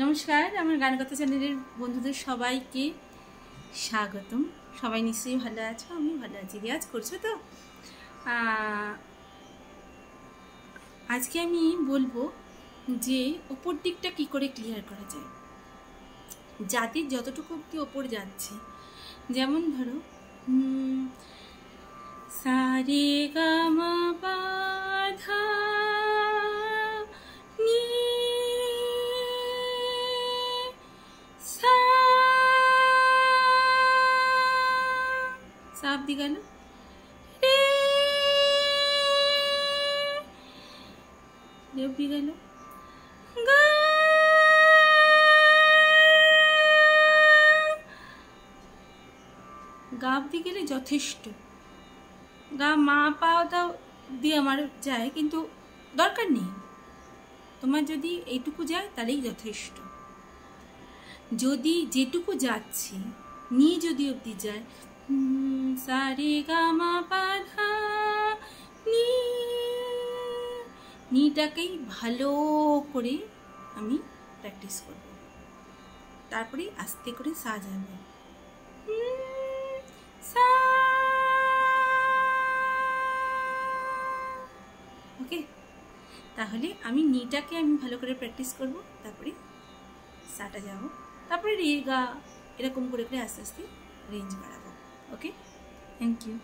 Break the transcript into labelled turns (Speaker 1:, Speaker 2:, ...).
Speaker 1: নমস্কার, আমার গান কথা চ্যানেলের বন্ধুদের সবাইকে স্বাগতম। সবাই নিশ্চয়ই ভালো আছো, আমি ভালো আছি। রিয়াজ করছো তো? আজকে আমি বলবো যে ওপর দিকটা কি করে ক্লিয়ার করা যায়, জাতির যতটুকু অব্দি ওপর যাচ্ছে। যেমন ধরো সারে গা মা পা ধা নি সা, সা অব্দি গেল, রে রে অব্দি গেল, গা গা অব্দি গেলে যথেষ্ট। গা মা পাওয়াটাও দিয়ে আমার যায়, কিন্তু দরকার নেই। তোমার যদি এইটুকু যায় তাহলেই যথেষ্ট। যদি যেটুকু যাচ্ছে নি যদি অব্দি যায়, সা রে গা মা পা ধা নি, নিটাকেই ভালো করে আমি প্র্যাকটিস করব, তারপরে আস্তে করে সা যাবে। ওকে, তাহলে আমি নিটাকে আমি ভালো করে প্র্যাকটিস করব, তারপরে সাটা যাব, তারপরে রে গা, এরকম করে করে আস্তে আস্তে রেঞ্জ বাড়াবো। ওকে, থ্যাংক ইউ।